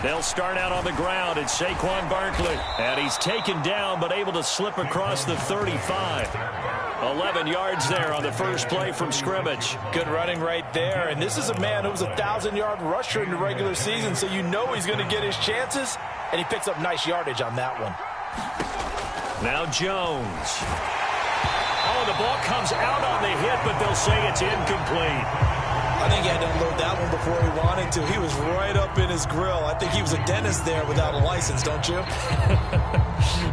They'll start out on the ground. It's Saquon Barkley. And he's taken down but able to slip across the 35. 11 yards there on the first play from scrimmage. Good running right there. And this is a man who was a 1,000-yard rusher in the regular season, so you know he's going to get his chances. And he picks up nice yardage on that one. Now Jones. Oh, the ball comes out on the hit, but they'll say it's incomplete. I think he had to unload that one before he wanted to. He was right up in his grill. I think he was a dentist there without a license, don't you?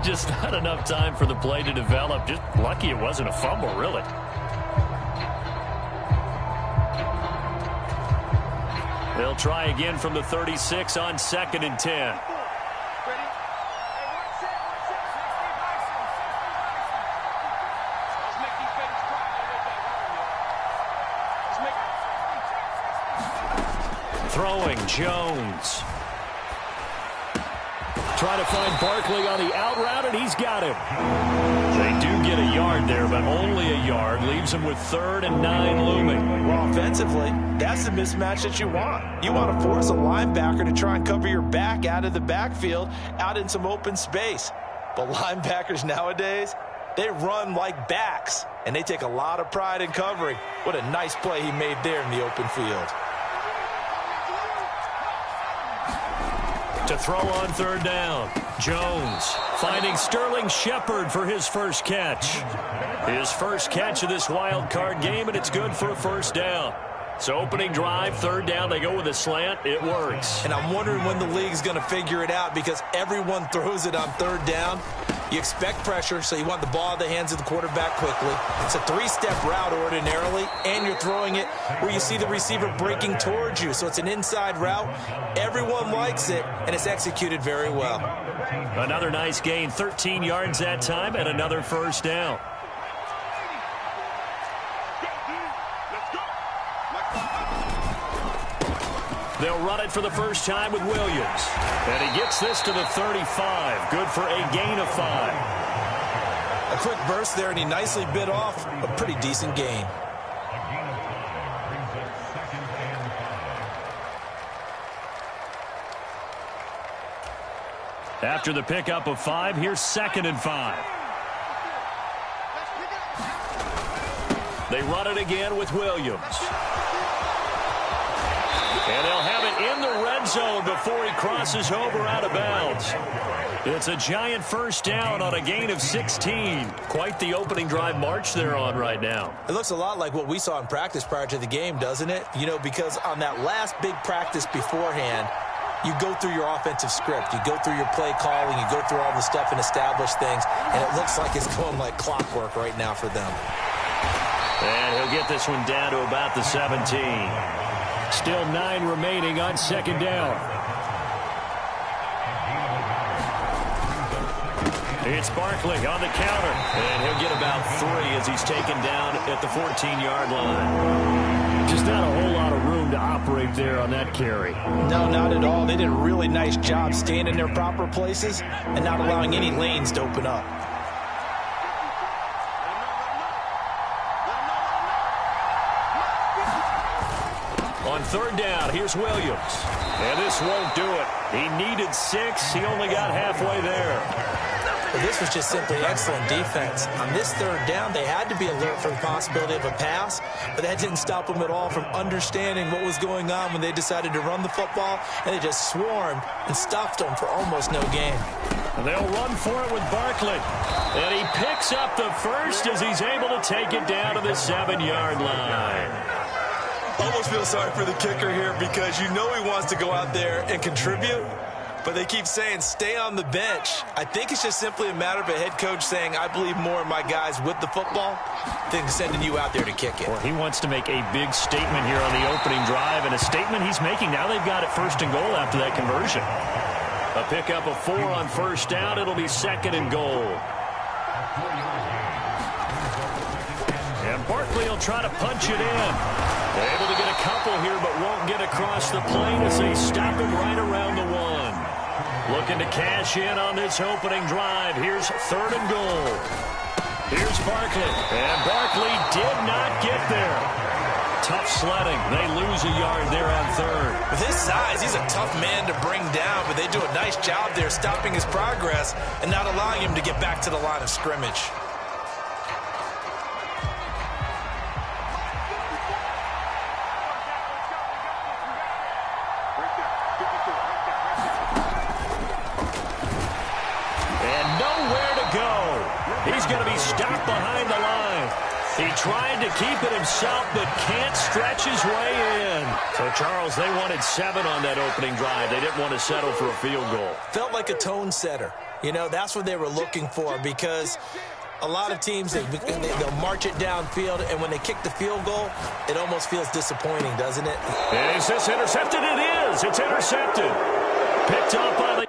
Just not enough time for the play to develop. Just lucky it wasn't a fumble, really. They'll try again from the 36 on 2nd and 10. Throwing, Jones. Trying to find Barkley on the out route, and he's got him. They do get a yard there, but only a yard. Leaves him with 3rd and 9 looming. Well, offensively, that's the mismatch that you want. You want to force a linebacker to try and cover your back out of the backfield, out in some open space. But linebackers nowadays, they run like backs, and they take a lot of pride in covering. What a nice play he made there in the open field. To throw on 3rd down. Jones finding Sterling Shepard for his first catch. His first catch of this wild card game, and it's good for a 1st down. So opening drive, 3rd down, they go with a slant. It works. And I'm wondering when the league's going to figure it out, because everyone throws it on 3rd down. You expect pressure, so you want the ball in the hands of the quarterback quickly. It's a 3-step route ordinarily, and you're throwing it where you see the receiver breaking towards you. So it's an inside route. Everyone likes it, and it's executed very well. Another nice gain, 13 yards that time, and another 1st down. They'll run it for the first time with Williams. And he gets this to the 35. Good for a gain of 5. A quick burst there, and he nicely bit off a pretty decent gain. After the pickup of 5, here's 2nd and 5. They run it again with Williams. And they'll have it in the red zone before he crosses over out of bounds. It's a giant 1st down on a gain of 16. Quite the opening drive march they're on right now. It looks a lot like what we saw in practice prior to the game, doesn't it? You know, because on that last big practice beforehand, you go through your offensive script. You go through your play calling. You go through all the stuff and establish things. And it looks like it's going like clockwork right now for them. And he'll get this one down to about the 17. Still 9 remaining on 2nd down. It's Barkley on the counter. And he'll get about 3 as he's taken down at the 14-yard line. Just not a whole lot of room to operate there on that carry. No, not at all. They did a really nice job staying in their proper places and not allowing any lanes to open up. On 3rd down, here's Williams. And this won't do it. He needed 6. He only got halfway there. Well, this was just simply excellent defense. On this 3rd down, they had to be alert for the possibility of a pass, but that didn't stop them at all from understanding what was going on when they decided to run the football, and they just swarmed and stuffed them for almost no gain. And they'll run for it with Barkley. And he picks up the 1st as he's able to take it down to the 7-yard line. Almost feel sorry for the kicker here, because you know he wants to go out there and contribute, but they keep saying stay on the bench. I think it's just simply a matter of a head coach saying, I believe more in my guys with the football than sending you out there to kick it. Well, he wants to make a big statement here on the opening drive, and a statement he's making. Now they've got it 1st and goal after that conversion. A pickup of 4 on 1st down. It'll be 2nd and goal. And Barkley will try to punch it in. Able to get a couple here, but won't get across the plane as they stop him right around the 1. Looking to cash in on this opening drive. Here's 3rd and goal. Here's Barkley. And Barkley did not get there. tough sledding. They lose a yard there on third. With his size, he's a tough man to bring down, but they do a nice job there stopping his progress and not allowing him to get back to the line of scrimmage. And nowhere to go. He's going to be stopped behind the line. He tried to keep it himself, but can't stretch his way in. So, Charles, they wanted 7 on that opening drive. They didn't want to settle for a field goal. Felt like a tone setter. You know, that's what they were looking for, because a lot of teams, they'll march it downfield, and when they kick the field goal, it almost feels disappointing, doesn't it? Is this intercepted? It is. It's intercepted. Picked up by the...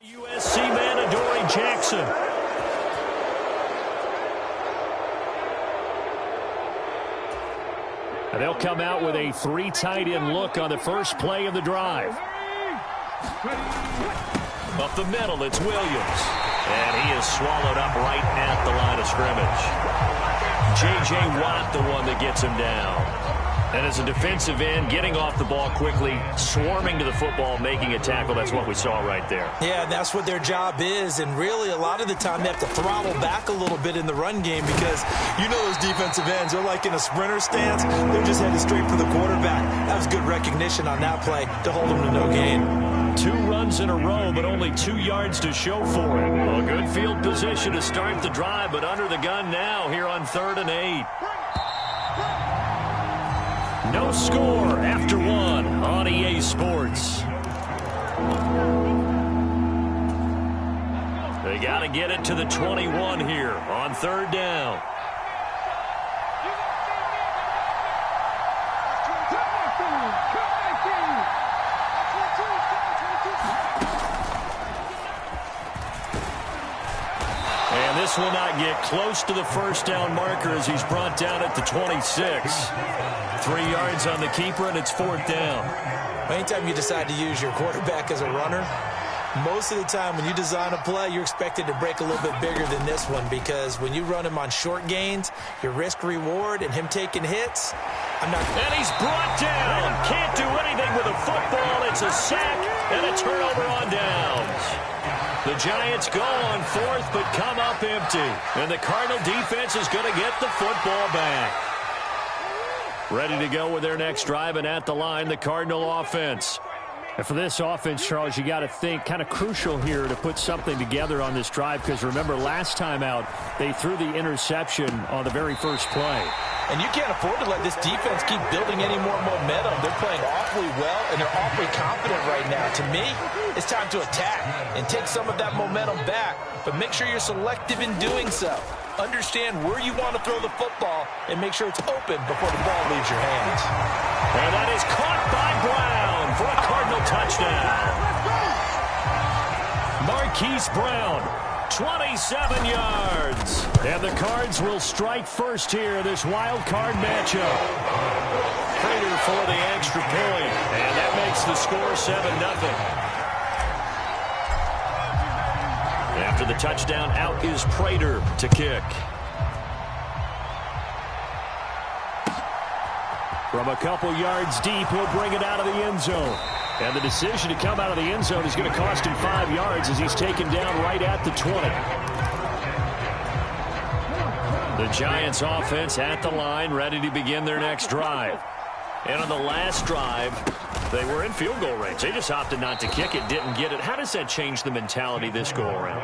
USC man, Adoree Jackson. And they'll come out with a 3 tight end look on the first play of the drive. Up the middle, it's Williams. And he is swallowed up right at the line of scrimmage. J.J. Watt, the one that gets him down. And as a defensive end, getting off the ball quickly, swarming to the football, making a tackle, that's what we saw right there. Yeah, that's what their job is, and really a lot of the time they have to throttle back a little bit in the run game, because you know those defensive ends, they're like in a sprinter stance, they're just headed straight for the quarterback. That was good recognition on that play to hold them to no gain. 2 runs in a row, but only 2 yards to show for it. A good field position to start the drive, but under the gun now here on 3rd and 8. No score after 1 on EA Sports. They got to get it to the 21 here on 3rd down. And this will not get close to the first down marker as he's brought down at the 26. 3 yards on the keeper, and it's 4th down. Anytime you decide to use your quarterback as a runner, most of the time when you design a play, you're expected to break a little bit bigger than this one, because when you run him on short gains, your risk-reward and him taking hits, And he's brought down. Can't do anything with a football. It's a sack and a turnover on downs. The Giants go on 4th, but come up empty. And the Cardinal defense is going to get the football back. Ready to go with their next drive, and at the line, the Cardinal offense. And for this offense, Charles, you got to think kind of crucial here to put something together on this drive, because remember last time out, they threw the interception on the very first play. And you can't afford to let this defense keep building any more momentum. They're playing awfully well, and they're awfully confident right now. To me, it's time to attack and take some of that momentum back, but make sure you're selective in doing so. Understand where you want to throw the football and make sure it's open before the ball leaves your hands. And that is caught by Brown for a Cardinal touchdown. Marquise Brown, 27 yards. And the Cards will strike first here, this wild card matchup. Prater for the extra point, and that makes the score 7-0. After the touchdown, out is Prater to kick. From a couple yards deep, he'll bring it out of the end zone. And the decision to come out of the end zone is going to cost him 5 yards as he's taken down right at the 20. The Giants offense at the line, ready to begin their next drive. And on the last drive, they were in field goal range. They just opted not to kick it, didn't get it. How does that change the mentality this go around?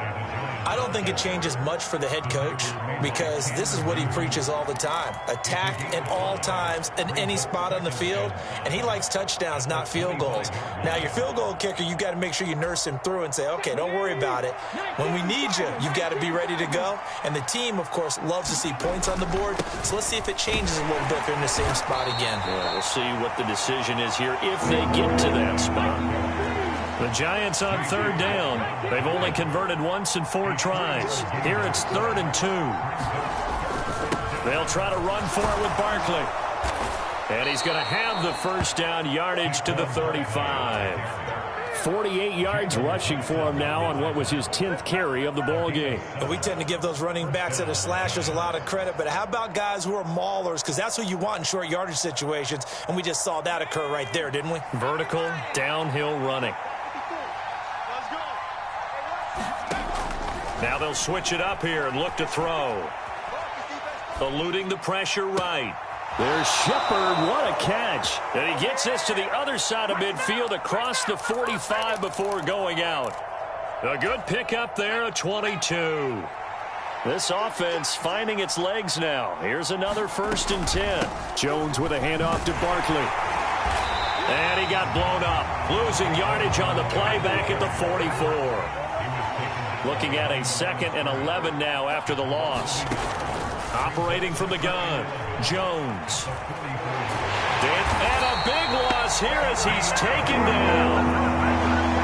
I don't think it changes much for the head coach because this is what he preaches all the time. Attack at all times in any spot on the field, and he likes touchdowns, not field goals. Now, your field goal kicker, you've got to make sure you nurse him through and say, okay, don't worry about it. When we need you, you've got to be ready to go. And the team, of course, loves to see points on the board, so let's see if it changes a little bit if they're in the same spot again. Yeah, we'll see what the decision is here if they get to that spot. The Giants on third down. They've only converted once in 4 tries. Here it's 3rd and 2. They'll try to run for it with Barkley. And he's going to have the first down, yardage to the 35. 48 yards rushing for him now on what was his 10th carry of the ball game. But we tend to give those running backs that are slashers a lot of credit. But how about guys who are maulers? Because that's who you want in short yardage situations. And we just saw that occur right there, didn't we? Vertical, downhill running. Now they'll switch it up here and look to throw. Eluding the pressure right. There's Shepard. What a catch. And he gets this to the other side of midfield across the 45 before going out. A good pickup there, a 22. This offense finding its legs now. Here's another 1st and 10. Jones with a handoff to Barkley. And he got blown up. Losing yardage on the play back at the 44. Looking at a 2nd and 11 now after the loss. Operating from the gun, Jones. And a big loss here as he's taken down.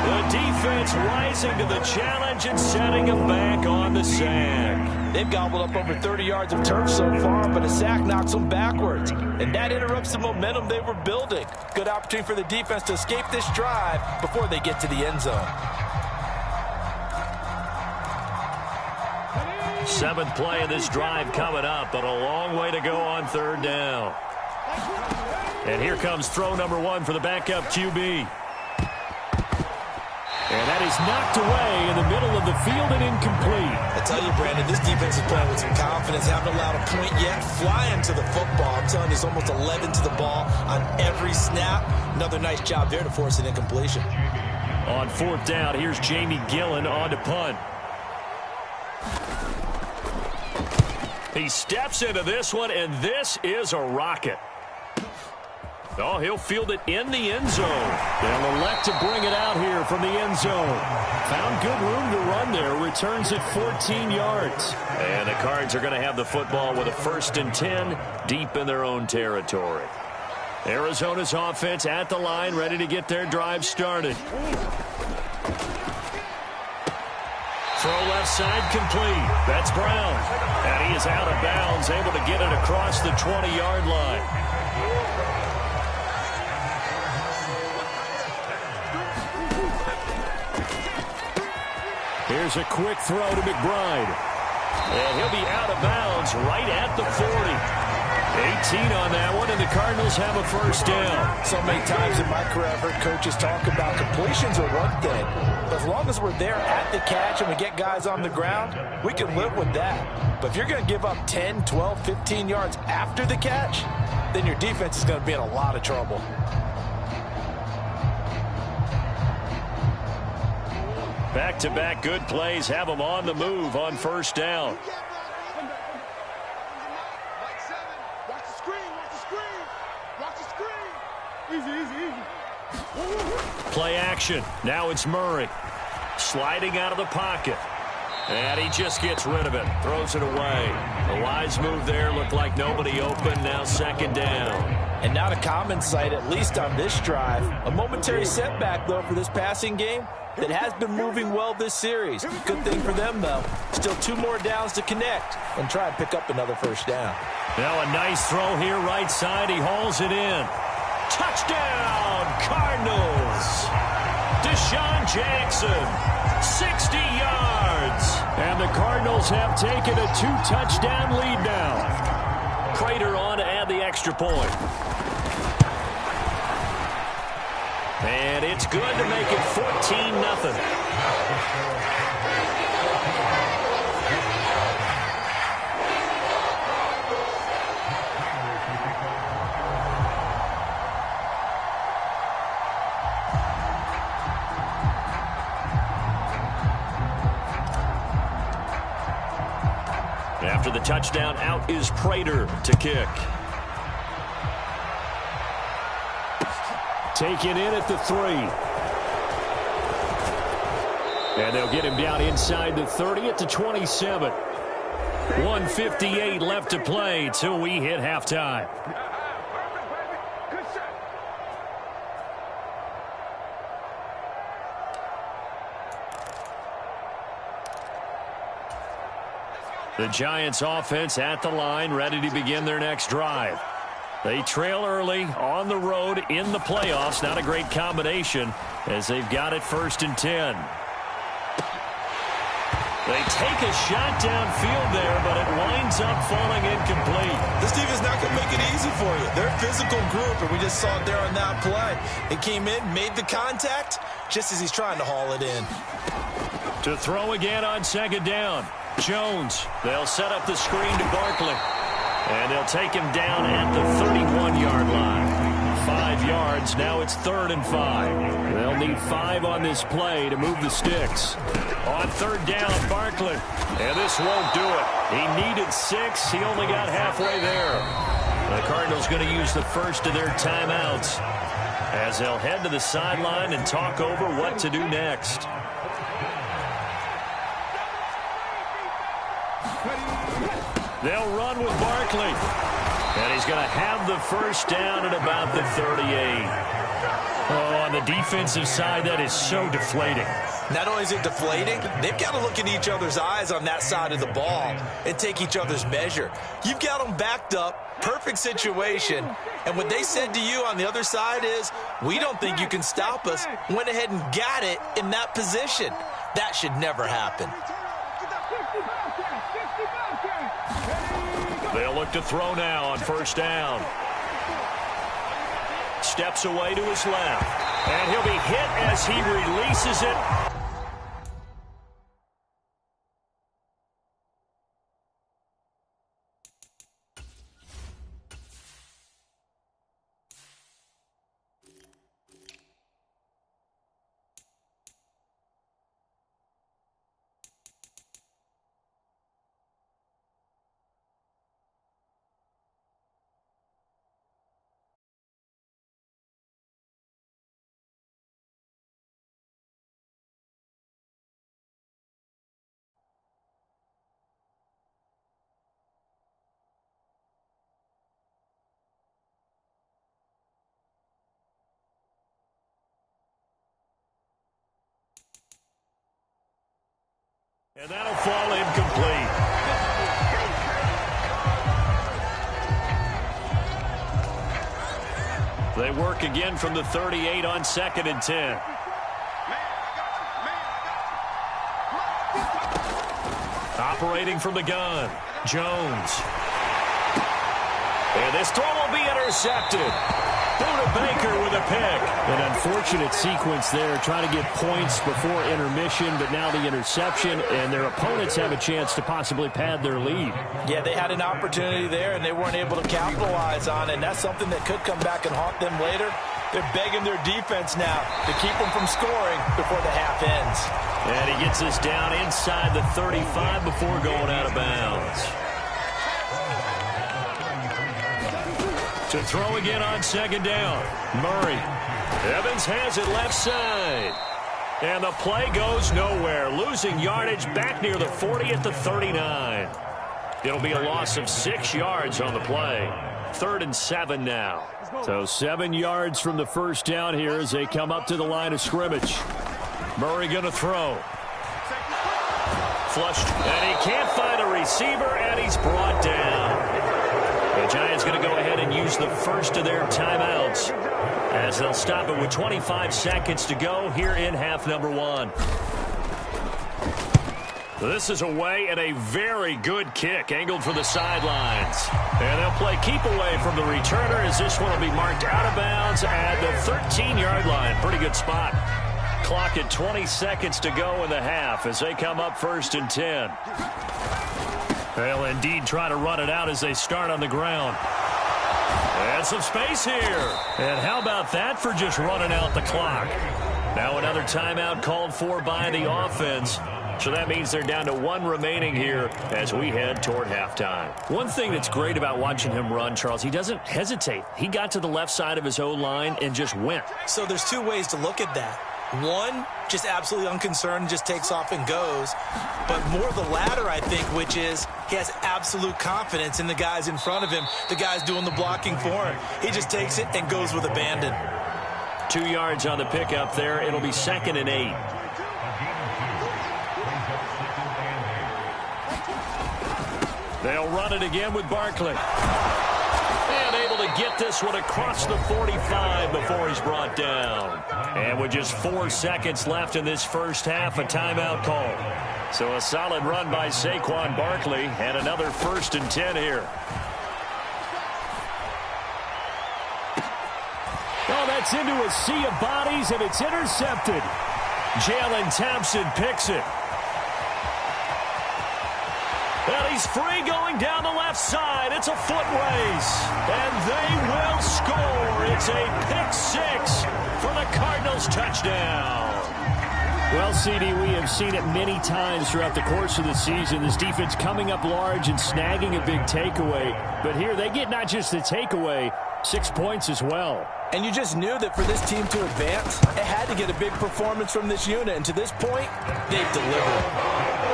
The defense rising to the challenge and setting him back on the sack. They've gobbled up over 30 yards of turf so far, but a sack knocks them backwards. And that interrupts the momentum they were building. Good opportunity for the defense to escape this drive before they get to the end zone. 7th play of this drive coming up, but a long way to go on 3rd down. And here comes throw number 1 for the backup QB. And that is knocked away in the middle of the field and incomplete. I tell you, Brandon, this defense is playing with some confidence. Haven't allowed a point yet. Flying to the football. I'm telling you, it's almost 11 to the ball on every snap. Another nice job there to force an incompletion. On 4th down, here's Jamie Gillen on to punt. He steps into this one, and this is a rocket. Oh, he'll field it in the end zone. They'll elect to bring it out here from the end zone. Found good room to run there. Returns at 14 yards. And the Cards are going to have the football with a 1st and 10 deep in their own territory. Arizona's offense at the line, ready to get their drive started. Throw left side complete. That's Brown. And he is out of bounds, able to get it across the 20-yard line. Here's a quick throw to McBride. And he'll be out of bounds right at the 40. 18 on that one, and the Cardinals have a 1st down. So many times in my career, I've heard coaches talk about completions are one thing. But as long as we're there at the catch and we get guys on the ground, we can live with that. But if you're going to give up 10, 12, 15 yards after the catch, then your defense is going to be in a lot of trouble. Back-to-back good plays have them on the move on 1st down. Play action. Now it's Murray. Sliding out of the pocket. And he just gets rid of it. Throws it away. A wise move there. Looked like nobody open. Now 2nd down. And not a common sight, at least on this drive. A momentary setback, though, for this passing game that has been moving well this series. Good thing for them, though. Still 2 more downs to connect and try and pick up another 1st down. Now a nice throw here right side. He hauls it in. Touchdown, Cardinals. Deshaun Jackson, 60 yards. And the Cardinals have taken a 2-touchdown lead now. Prater on to add the extra point. And it's good to make it 14-0. After the touchdown, out is Prater to kick. Taken in at the 3. And they'll get him down inside the 30 at the 27. 1:58 left to play till we hit halftime. The Giants offense at the line, ready to begin their next drive. They trail early on the road in the playoffs. Not a great combination as they've got it 1st and 10. They take a shot downfield there, but it winds up falling incomplete. This defense is not going to make it easy for you. They're a physical group, and we just saw it there on that play. It came in, made the contact, just as he's trying to haul it in. To throw again on 2nd down. Jones. They'll set up the screen to Barkley. And they'll take him down at the 31-yard line. 5 yards. Now it's 3rd and 5. They'll need 5 on this play to move the sticks. On 3rd down, Barkley. And this won't do it. He needed 6. He only got halfway there. The Cardinals going to use the first of their timeouts as they'll head to the sideline and talk over what to do next. They'll run with Barkley. And he's going to have the first down at about the 38. Oh, on the defensive side, that is so deflating. Not only is it deflating, they've got to look in each other's eyes on that side of the ball and take each other's measure. You've got them backed up, perfect situation, and what they said to you on the other side is, we don't think you can stop us. Went ahead and got it in that position. That should never happen. They'll look to throw now on 1st down. Steps away to his left. And he'll be hit as he releases it. And that'll fall incomplete. They work again from the 38 on 2nd and 10. Operating from the gun, Jones. And this throw will be intercepted. Buda Baker with a pick. An unfortunate sequence there, trying to get points before intermission, but now the interception, and their opponents have a chance to possibly pad their lead. Yeah, they had an opportunity there, and they weren't able to capitalize on it, and that's something that could come back and haunt them later. They're begging their defense now to keep them from scoring before the half ends. And he gets us down inside the 35 before going out of bounds. To throw again on 2nd down. Murray. Evans has it left side. And the play goes nowhere. Losing yardage back near the 40 at the 39. It'll be a loss of 6 yards on the play. 3rd and 7 now. So 7 yards from the first down here as they come up to the line of scrimmage. Murray going to throw. Flushed. And he can't find a receiver, and he's brought down. The Giants going to go ahead and use the first of their timeouts as they'll stop it with 25 seconds to go here in half number 1. This is away and a very good kick angled for the sidelines. And they'll play keep away from the returner as this one will be marked out of bounds at the 13-yard line. Pretty good spot. Clock at 20 seconds to go in the half as they come up 1st and 10. They'll indeed try to run it out as they start on the ground. And some space here. And how about that for just running out the clock? Now another timeout called for by the offense So that means they're down to 1 remaining here as we head toward halftime. One thing that's great about watching him run, Charles, he doesn't hesitate. He got to the left side of his own line and just went. So there's 2 ways to look at that. One, just absolutely unconcerned, just takes off and goes. But more the latter, I think, which is he has absolute confidence in the guys in front of him, the guys doing the blocking for him. He just takes it and goes with abandon. 2 yards on the pickup there. It'll be 2nd and 8. They'll run it again with Barkley. And able to get this one across the 45 before he's brought down. And with just 4 seconds left in this first half, a timeout call. So a solid run by Saquon Barkley and another 1st and 10 here. Oh, that's into a sea of bodies, and it's intercepted. Jalen Thompson picks it. And he's free going down the left side. It's a foot race. And they will score. It's a pick 6 for the Cardinals touchdown. Well, CD, we have seen it many times throughout the course of the season. This defense coming up large and snagging a big takeaway. But here they get not just the takeaway, 6 points as well. And you just knew that for this team to advance, it had to get a big performance from this unit. And to this point, they've delivered.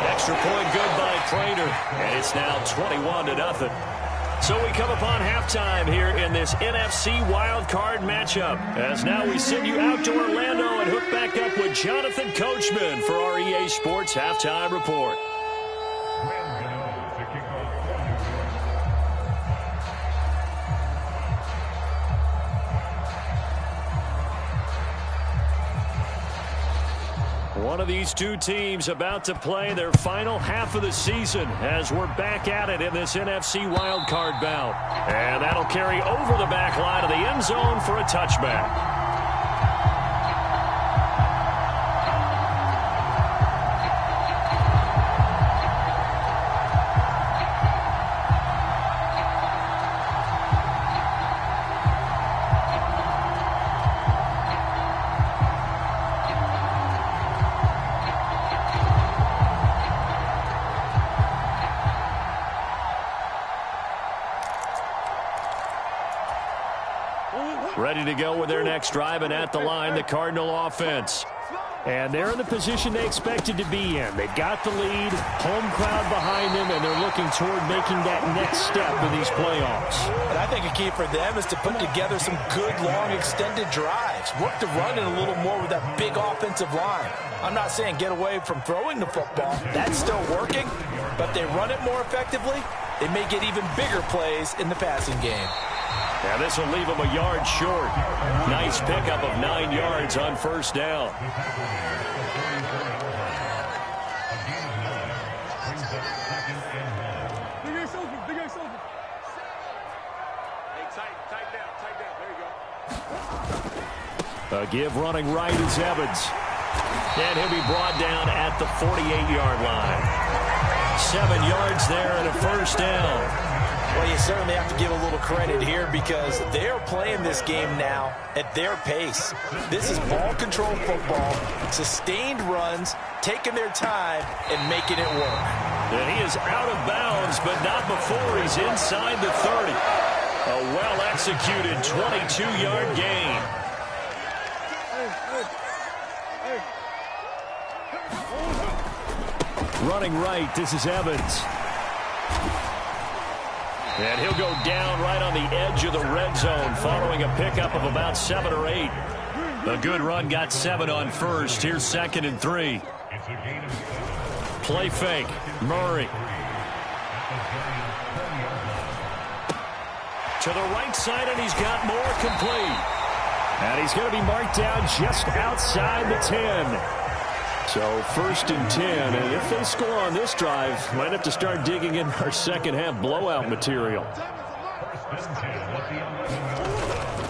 Extra point good by Prater. And it's now 21-0. So we come upon halftime here in this NFC wildcard matchup. As now we send you out to Orlando and hook back up with Jonathan Coachman for our EA Sports Halftime Report. One of these 2 teams about to play their final half of the season as we're back at it in this NFC wildcard bout. And that'll carry over the back line of the end zone for a touchback. Ready to go with their next drive, and at the line, the Cardinal offense. And they're in the position they expected to be in. They've got the lead, home crowd behind them, and they're looking toward making that next step in these playoffs. And I think a key for them is to put together some good, long, extended drives. Work the run in a little more with that big offensive line. I'm not saying get away from throwing the football. That's still working, but they run it more effectively, they may get even bigger plays in the passing game. Now this will leave him a yard short. Nice pickup of 9 yards on 1st down. A give running right is Evans. And he'll be brought down at the 48-yard line. 7 yards there and a 1st down. Well, you certainly have to give a little credit here because they're playing this game now at their pace. This is ball control football, sustained runs, taking their time and making it work. And he is out of bounds, but not before he's inside the 30. A well-executed 22-yard gain. Running right, this is Evans. And he'll go down right on the edge of the red zone following a pickup of about 7 or 8. A good run got 7 on 1st. Here's 2nd and 3. Play fake. Murray. To the right side, and he's got more complete. And he's going to be marked down just outside the 10. So 1st and 10, and if they score on this drive, might have to start digging in our second half blowout material.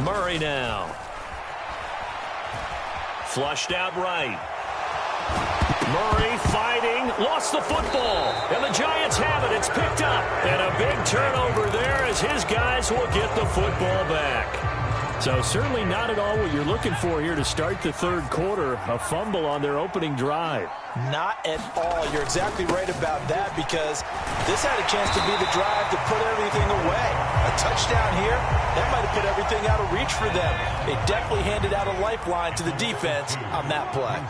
Murray now. Flushed out right. Murray fighting, lost the football, and the Giants have it. It's picked up, and a big turnover there as his guys will get the football back. So certainly not at all what you're looking for here to start the third quarter. A fumble on their opening drive. Not at all. You're exactly right about that, because this had a chance to be the drive to put everything away. A touchdown here, that might have put everything out of reach for them. It definitely handed out a lifeline to the defense on that play.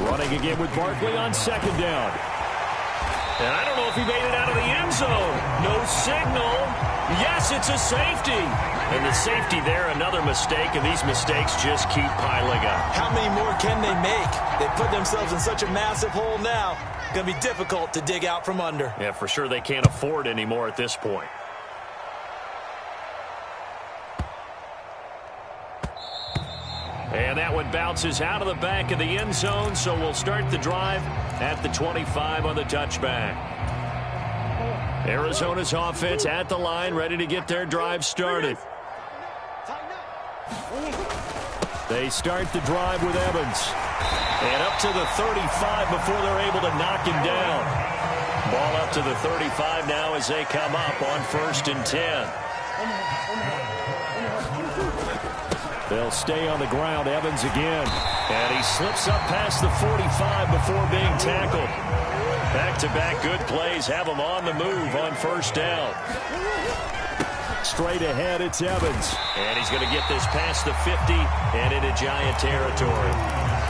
Running again with Barkley on second down. And I don't know if he made it out of the end zone. No signal. Yes, it's a safety. And the safety there, another mistake, and these mistakes just keep piling up. How many more can they make? They put themselves in such a massive hole now. Going to be difficult to dig out from under. Yeah, for sure they can't afford anymore at this point. And that one bounces out of the back of the end zone, so we'll start the drive at the 25 on the touchback. Arizona's offense at the line, ready to get their drive started. They start the drive with Evans. And up to the 35 before they're able to knock him down. Ball up to the 35 now as they come up on 1st and 10. They'll stay on the ground. Evans again. And he slips up past the 45 before being tackled. Back-to-back good plays have him on the move on 1st down. Straight ahead, it's Evans. And he's going to get this past the 50 and into Giant territory.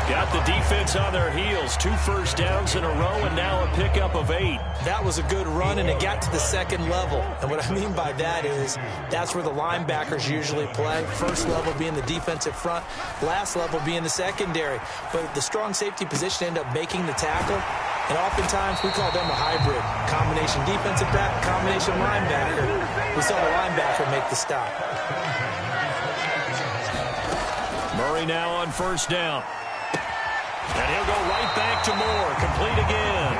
Got the defense on their heels. 2 first downs in a row and now a pickup of 8. That was a good run, and it got to the second level. And what I mean by that is that's where the linebackers usually play. First level being the defensive front, last level being the secondary. But the strong safety position ended up making the tackle. And oftentimes we call them a hybrid. Combination defensive back, combination linebacker. We saw the linebacker make the stop. Murray now on 1st down. And he'll go right back to Moore. Complete again.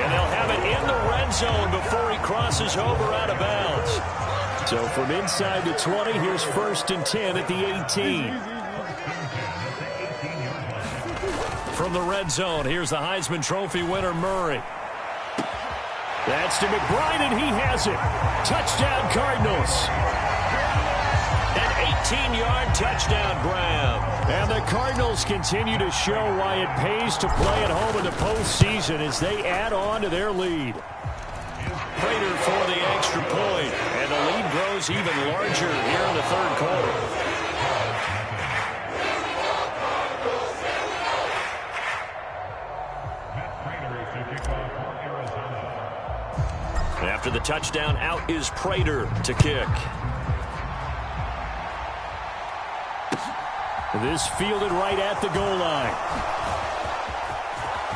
And they'll have it in the red zone before he crosses over out of bounds. So from inside the 20, here's 1st and 10 at the 18. From the red zone, here's the Heisman Trophy winner, Murray. That's to McBride, and he has it. Touchdown, Cardinals. An 18-yard touchdown grab. And the Cardinals continue to show why it pays to play at home in the postseason as they add on to their lead. Prater for the extra point, and the lead grows even larger here in the third quarter. After the touchdown, out is Prater to kick. This fielded right at the goal line.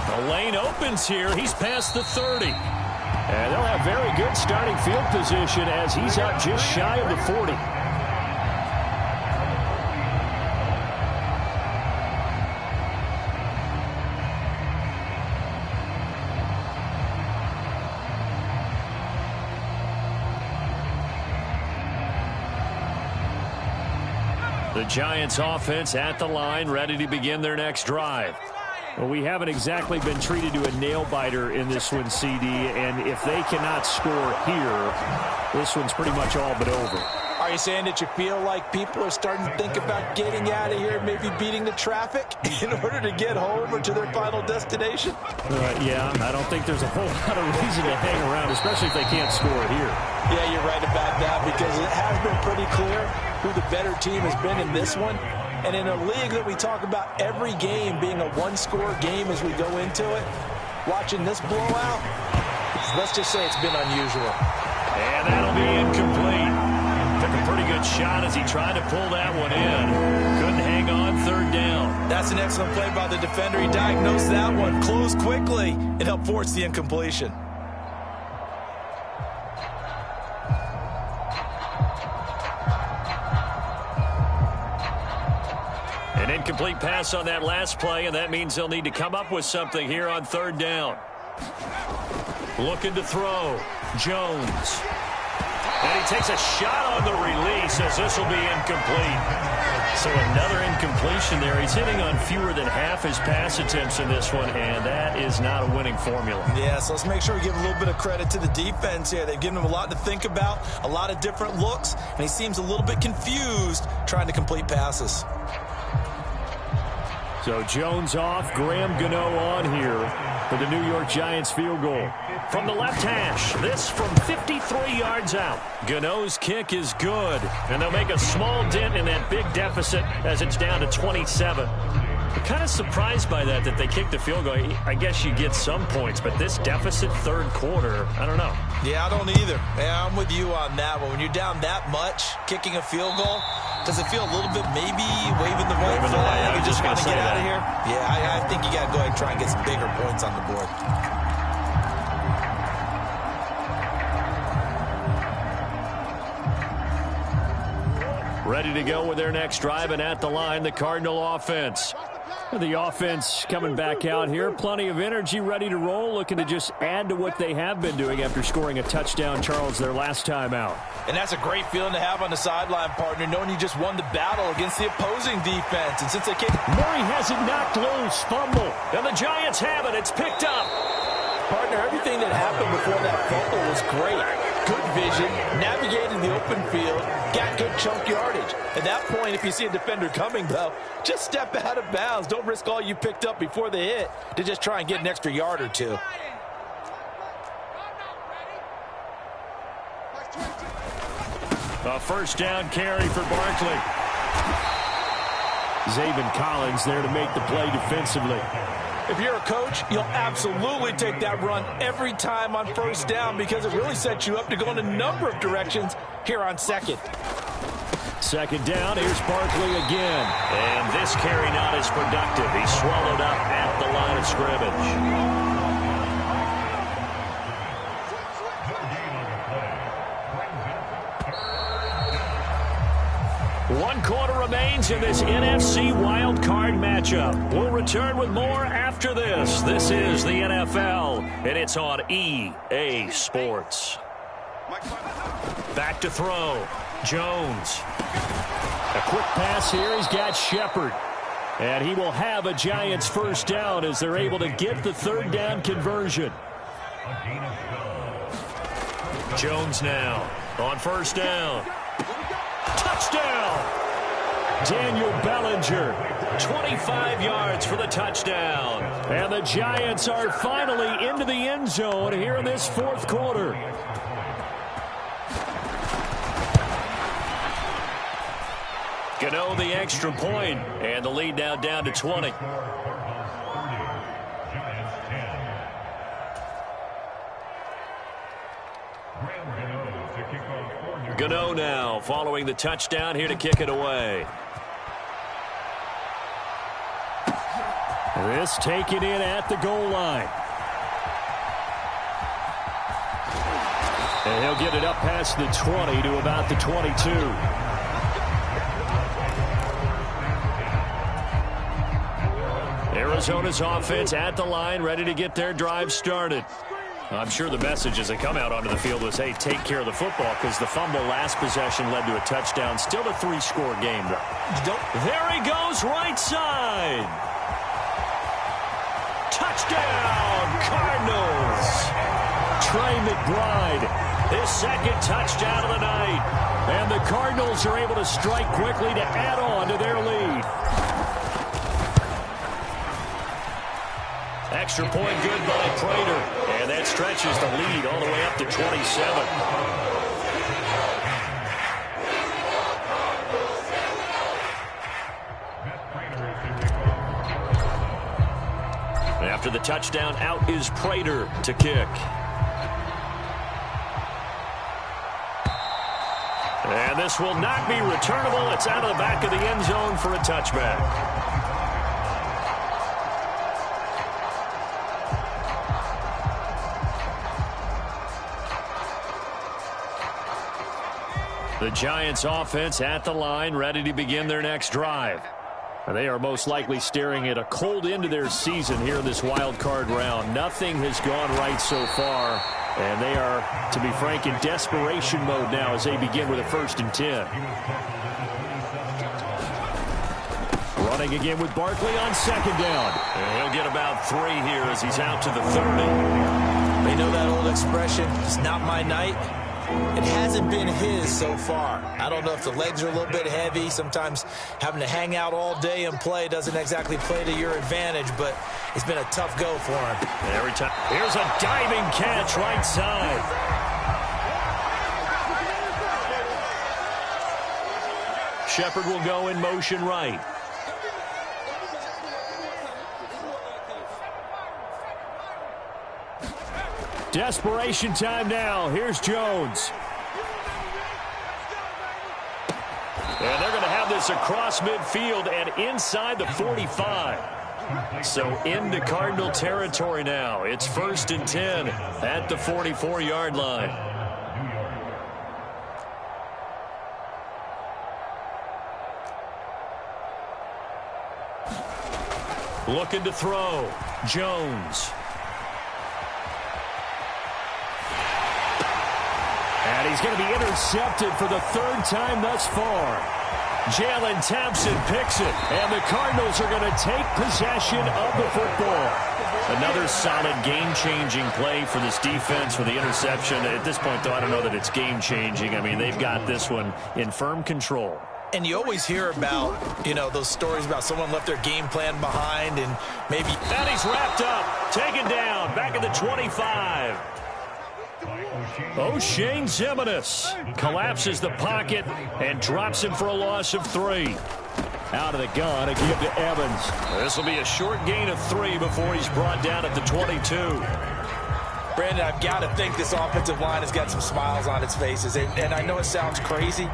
The lane opens here. He's past the 30. And they'll have very good starting field position as he's up just shy of the 40. The Giants offense at the line, ready to begin their next drive. Well, we haven't exactly been treated to a nail-biter in this one, CD, and if they cannot score here, this one's pretty much all but over. Are you saying that you feel like people are starting to think about getting out of here, maybe beating the traffic in order to get home or to their final destination? Yeah, I don't think there's a whole lot of reason to hang around, especially if they can't score here. Yeah, you're right about that, because it has been pretty clear who the better team has been in this one. And in a league that we talk about every game being a one-score game as we go into it, watching this blowout, let's just say it's been unusual. And that'll be incomplete. Took a pretty good shot as he tried to pull that one in. Couldn't hang on 3rd down. That's an excellent play by the defender. He diagnosed that one, closed quickly, and helped force the incompletion. An incomplete pass on that last play, and that means they'll need to come up with something here on 3rd down. Looking to throw. Jones. And he takes a shot on the release as this will be incomplete. So another incompletion there. He's hitting on fewer than half his pass attempts in this one, and that is not a winning formula. Yeah, so let's make sure we give a little bit of credit to the defense here. They've given him a lot to think about, a lot of different looks, and he seems a little bit confused trying to complete passes. So Jones off, Graham Gano on here for the New York Giants field goal. From the left hash, this from 53 yards out. Gano's kick is good, and they'll make a small dent in that big deficit as it's down to 27. I'm kind of surprised by that they kicked the field goal. I guess you get some points, but this deficit third quarter, I don't know. Yeah, I don't either. Yeah, I'm with you on that one. When you're down that much, kicking a field goal, does it feel a little bit maybe waving the white flag? You just got to get out of here? Yeah, I think you got to go ahead and try and get some bigger points on the board. Ready to go with their next drive, and at the line, the Cardinal offense. The offense coming back out here. Plenty of energy, ready to roll, looking to just add to what they have been doing after scoring a touchdown, Charles, their last time out. And that's a great feeling to have on the sideline, partner, knowing you just won the battle against the opposing defense. And since they came... Murray has it knocked loose, fumble. And the Giants have it. It's picked up. Partner, everything that happened before that fumble was great. Good vision, navigated the open field, got good chunk yardage. At that point, if you see a defender coming, though, just step out of bounds. Don't risk all you picked up before the hit to just try and get an extra yard or two. A first down carry for Barkley. Zaven Collins there to make the play defensively. If you're a coach, you'll absolutely take that run every time on first down because it really sets you up to go in a number of directions here on second. Second down, here's Barkley again. And this carry not as productive. He's swallowed up at the line of scrimmage. One quarter remains in this NFC wildcard matchup. We'll return with more after this. This is the NFL, and it's on EA Sports. Back to throw. Jones. A quick pass here. He's got Shepard. And he will have a Giants first down as they're able to get the third down conversion. Jones now on first down. Touchdown! Daniel Bellinger, 25 yards for the touchdown. And the Giants are finally into the end zone here in this fourth quarter. Gano the extra point, and the lead now down to 20. Gano now following the touchdown here to kick it away. This taken in at the goal line. And he'll get it up past the 20 to about the 22. Arizona's offense at the line, ready to get their drive started. I'm sure the message as they come out onto the field was, hey, take care of the football, because the fumble last possession led to a touchdown. Still a three-score game, though. There he goes, right side. Touchdown, Cardinals. Trey McBride, his second touchdown of the night. And the Cardinals are able to strike quickly to add on to their lead. Extra point good by Prater. And that stretches the lead all the way up to 27. After the touchdown, out is Prater to kick. And this will not be returnable. It's out of the back of the end zone for a touchback. The Giants offense at the line, ready to begin their next drive. And they are most likely staring at a cold end to their season here in this wild card round. Nothing has gone right so far, and they are, to be frank, in desperation mode now as they begin with a 1st and 10. Running again with Barkley on second down. And he'll get about 3 here as he's out to the 30. You know that old expression, it's not my night? It hasn't been his so far. I don't know if the legs are a little bit heavy. Sometimes having to hang out all day and play doesn't exactly play to your advantage, but it's been a tough go for him. Every time. Here's a diving catch right side. Shepard will go in motion right. Desperation time now. Here's Jones. And they're going to have this across midfield and inside the 45. So into Cardinal territory now. It's 1st and 10 at the 44-yard line. Looking to throw. Jones. And he's going to be intercepted for the 3rd time thus far. Jalen Thompson picks it, and the Cardinals are going to take possession of the football. Another solid game-changing play for this defense for the interception. At this point, though, I don't know that it's game-changing. I mean, they've got this one in firm control. And you always hear about, you know, those stories about someone left their game plan behind and maybe... And he's wrapped up, taken down, back at the 25. O'Shane Ximines collapses the pocket and drops him for a loss of 3. Out of the gun, a give to Evans. This will be a short gain of 3 before he's brought down at the 22. Brandon, I've got to think this offensive line has got some smiles on its faces. And I know it sounds crazy,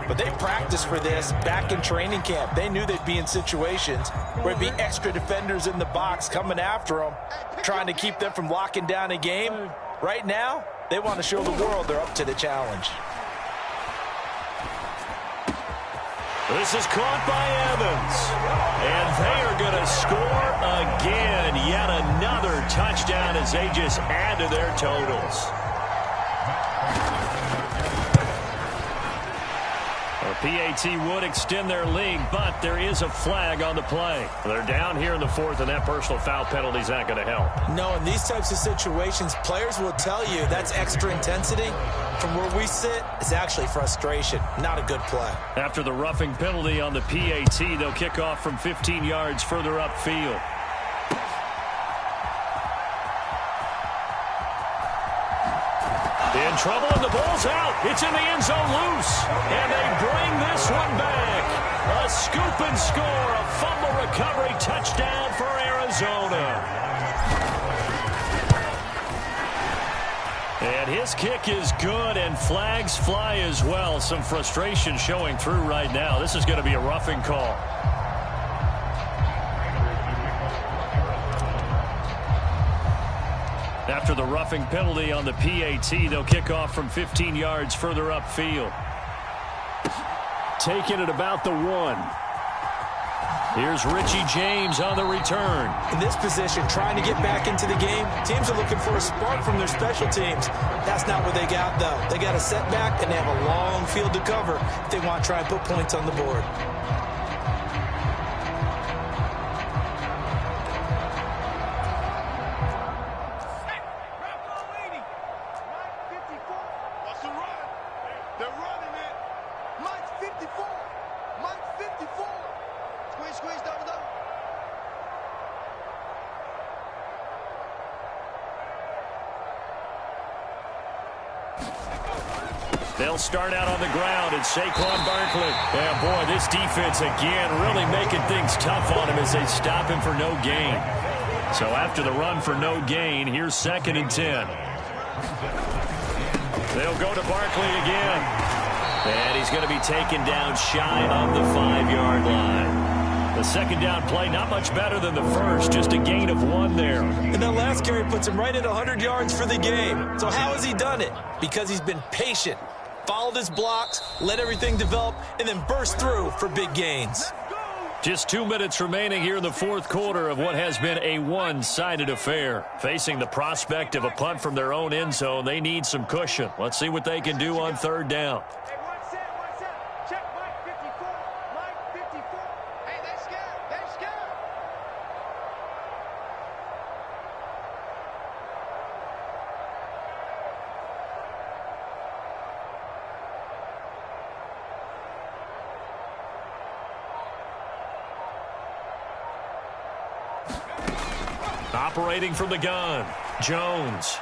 but they practiced for this back in training camp. They knew they'd be in situations where it'd be extra defenders in the box coming after them, trying to keep them from locking down a game. Right now, they want to show the world they're up to the challenge. This is caught by Evans. And they are going to score again. Yet another touchdown as they just add to their totals. PAT would extend their lead, but there is a flag on the play. They're down here in the 4th, and that personal foul penalty is not going to help. No, in these types of situations, players will tell you that's extra intensity. From where we sit, it's actually frustration, not a good play. After the roughing penalty on the PAT, they'll kick off from 15 yards further upfield. In trouble, and the ball's out. It's in the end zone loose. And they bring this one back. A scoop and score, a fumble recovery touchdown for Arizona. And his kick is good, and flags fly as well. Some frustration showing through right now. This is going to be a roughing call. After the roughing penalty on the PAT, they'll kick off from 15 yards further upfield. Taking it about the 1. Here's Richie James on the return. In this position, trying to get back into the game, teams are looking for a spark from their special teams. That's not what they got, though. They got a setback, and they have a long field to cover if they want to try and put points on the board. They'll start out on the ground, and Saquon Barkley. Yeah, boy, this defense again really making things tough on him as they stop him for no gain. So after the run for no gain, here's 2nd and 10. They'll go to Barkley again. And he's going to be taken down shy of the 5-yard line. The second down play, not much better than the first, just a gain of 1 there. And that last carry puts him right at 100 yards for the game. So how has he done it? Because he's been patient, followed his blocks, let everything develop, and then burst through for big gains. Just 2 minutes remaining here in the 4th quarter of what has been a one-sided affair. Facing the prospect of a punt from their own end zone, they need some cushion. Let's see what they can do on 3rd down. Check Mike 54. Mike 54. Hey, that's good. Operating from the gun, Jones.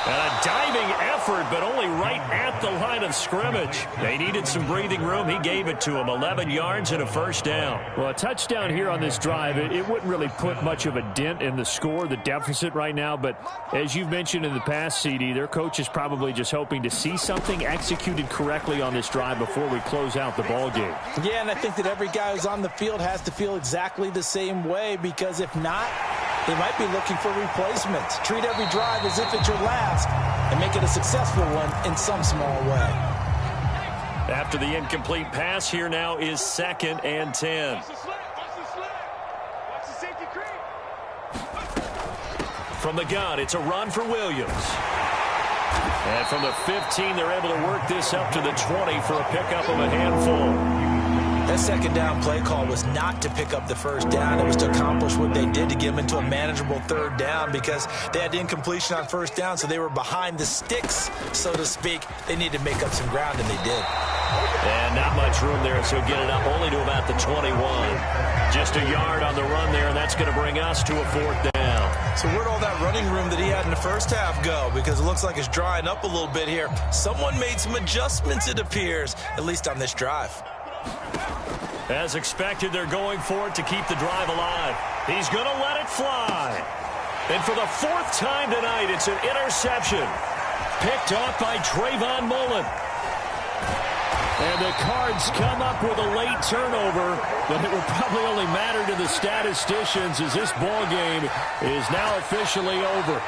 And a diving effort, but only right at the line of scrimmage. They needed some breathing room. He gave it to them. 11 yards and a first down. Well, a touchdown here on this drive, it wouldn't really put much of a dent in the score, the deficit right now. But as you've mentioned in the past, CD, their coach is probably just hoping to see something executed correctly on this drive before we close out the ball game. Yeah, and I think that every guy who's on the field has to feel exactly the same way, because if not, they might be looking for replacements. Treat every drive as if it's your last and make it a successful one in some small way. After the incomplete pass, here now is 2nd and 10. From the gun, it's a run for Williams. And from the 15, they're able to work this up to the 20 for a pickup of a handful. That second down play call was not to pick up the first down. It was to accomplish what they did, to get them into a manageable third down, because they had incompletion on first down, so they were behind the sticks, so to speak. They needed to make up some ground, and they did. And not much room there, so get it up only to about the 21. Just a yard on the run there, and that's going to bring us to a 4th down. So where'd all that running room that he had in the first half go? Because it looks like it's drying up a little bit here. Someone made some adjustments, it appears, at least on this drive. As expected, they're going for it to keep the drive alive. He's going to let it fly. And for the 4th time tonight, it's an interception. Picked off by Trayvon Mullen. And the Cards come up with a late turnover, but it will probably only matter to the statisticians as this ball game is now officially over.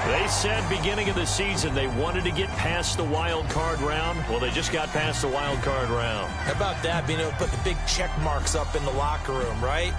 They said beginning of the season they wanted to get past the wild card round. Well, they just got past the wild card round. How about that, being able to put the big check marks up in the locker room, right?